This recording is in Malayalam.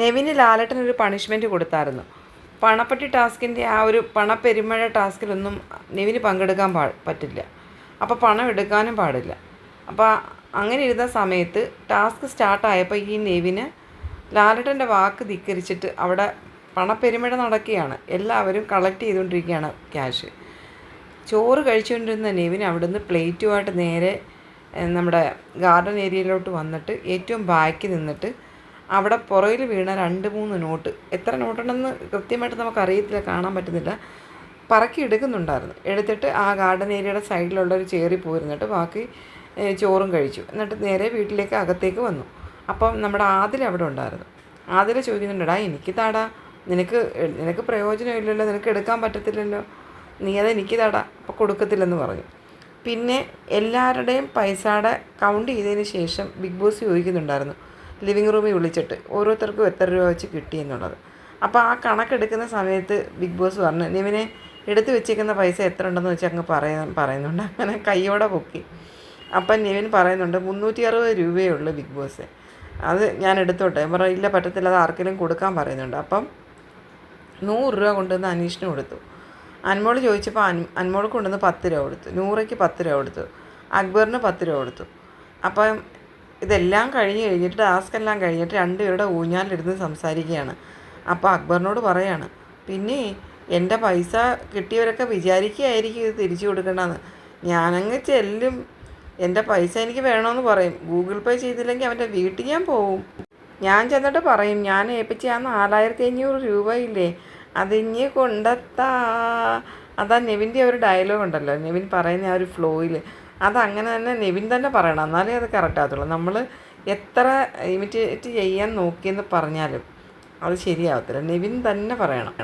നെവിന് ലാലേട്ടനൊരു പണിഷ്മെൻറ്റ് കൊടുത്തായിരുന്നു. പണപ്പെട്ടി ടാസ്കിൻ്റെ ആ ഒരു പണപ്പെരുമഴ ടാസ്കിലൊന്നും നെവിന് പങ്കെടുക്കാൻ പറ്റില്ല. അപ്പോൾ പണം എടുക്കാനും പാടില്ല. അപ്പോൾ അങ്ങനെ ഇരുന്ന സമയത്ത് ടാസ്ക് സ്റ്റാർട്ടായപ്പോൾ ഈ നെവിന് ലാലേട്ടൻ്റെ വാക്ക് ധിക്കരിച്ചിട്ട് അവിടെ പണപ്പെരുമഴ നടക്കുകയാണ്. എല്ലാവരും കളക്ട് ചെയ്തുകൊണ്ടിരിക്കുകയാണ് ക്യാഷ്. ചോറ് കഴിച്ചുകൊണ്ടിരുന്ന നെവിൻ അവിടുന്ന് പ്ലേറ്റുമായിട്ട് നേരെ നമ്മുടെ ഗാർഡൻ ഏരിയയിലോട്ട് വന്നിട്ട് ഏറ്റവും ബാക്കിൽ നിന്നിട്ട് അവിടെ പുറകിൽ വീണ 2-3 നോട്ട്, എത്ര നോട്ടുണ്ടെന്ന് കൃത്യമായിട്ട് നമുക്കറിയത്തില്ല, കാണാൻ പറ്റുന്നില്ല, പറക്കി എടുക്കുന്നുണ്ടായിരുന്നു. എടുത്തിട്ട് ആ ഗാർഡൻ ഏരിയയുടെ സൈഡിലുള്ളൊരു ചേറി പോയിരുന്നിട്ട് ബാക്കി ചോറും കഴിച്ചു. എന്നിട്ട് നേരെ വീട്ടിലേക്ക് അകത്തേക്ക് വന്നു. അപ്പം നമ്മുടെ ആദിൽ അവിടെ ഉണ്ടായിരുന്നു. ആദിൽ ചോദിക്കുന്നുണ്ടെടാ, എനിക്ക് താടാ, നിനക്ക് പ്രയോജനമില്ലല്ലോ, നിനക്ക് എടുക്കാൻ പറ്റത്തില്ലല്ലോ, നീ അത് എനിക്ക് താടാ. അപ്പോൾ കൊടുക്കത്തില്ലെന്ന് പറഞ്ഞു. പിന്നെ എല്ലാവരുടെയും പൈസയുടെ കൗണ്ട് ചെയ്തതിന് ശേഷം ബിഗ് ബോസ് ചോദിക്കുന്നുണ്ടായിരുന്നു ലിവിങ് റൂമിൽ വിളിച്ചിട്ട് ഓരോരുത്തർക്കും എത്ര രൂപ വെച്ച് കിട്ടിയെന്നുള്ളത്. അപ്പോൾ ആ കണക്കെടുക്കുന്ന സമയത്ത് ബിഗ് ബോസ് പറഞ്ഞു, നിവിനെ എടുത്തു വെച്ചേക്കുന്ന പൈസ എത്ര ഉണ്ടെന്ന് വെച്ചാൽ അങ്ങ് പറയുന്നുണ്ട്. അങ്ങനെ കയ്യോടെ പൊക്കി. അപ്പം നിവിൻ പറയുന്നുണ്ട് 360 രൂപയേ ഉള്ളൂ ബിഗ് ബോസ്, അത് ഞാൻ എടുത്തോട്ടെ. ഞാൻ പറഞ്ഞു ഇല്ല പറ്റത്തില്ല, അത് ആർക്കെങ്കിലും കൊടുക്കാൻ പറയുന്നുണ്ട്. അപ്പം 100 രൂപ കൊണ്ടുവന്ന് അനീഷിന് കൊടുത്തു. അൻമോൾ ചോദിച്ചപ്പോൾ അൻമോൾക്ക് കൊണ്ടുവന്ന് 10 രൂപ കൊടുത്തു. നൂറയ്ക്ക് 10 രൂപ കൊടുത്തു. അക്ബറിന് 10 രൂപ കൊടുത്തു. അപ്പം ഇതെല്ലാം കഴിഞ്ഞിട്ട് ടാസ്ക് എല്ലാം കഴിഞ്ഞിട്ട് 2 പേരുടെ ഊഞ്ഞാലിരുന്ന് സംസാരിക്കുകയാണ്. അപ്പോൾ അക്ബറിനോട് പറയാണ്, പിന്നെ എൻ്റെ പൈസ കിട്ടിയവരൊക്കെ വിചാരിക്കുകയായിരിക്കും ഇത് തിരിച്ചു കൊടുക്കണമെന്ന്. ഞാനങ്ങ് ചെല്ലും, എൻ്റെ പൈസ എനിക്ക് വേണമെന്ന് പറയും. ഗൂഗിൾ പേ ചെയ്തില്ലെങ്കിൽ അവൻ്റെ വീട്ടിൽ ഞാൻ പോവും. ഞാൻ ചെന്നിട്ട് പറയും, ഞാൻ ഏൽപ്പിച്ച ആ 4500 രൂപയില്ലേ, അതിഞ്ഞ് കൊണ്ടെത്താ. അതാ നെവിൻ്റെ ഒരു ഡയലോഗ് ഉണ്ടല്ലോ, നെവിൻ പറയുന്ന ആ ഒരു ഫ്ലോയിൽ, അതങ്ങനെ തന്നെ നെവിൻ തന്നെ പറയണം, എന്നാലേ അത് കറക്റ്റ് ആകത്തുള്ളൂ. നമ്മൾ എത്ര ഇമിറ്റേറ്റ് ചെയ്യാൻ നോക്കിയെന്ന് പറഞ്ഞാലും അത് ശരിയാവത്തില്ല, നെവിൻ തന്നെ പറയണം.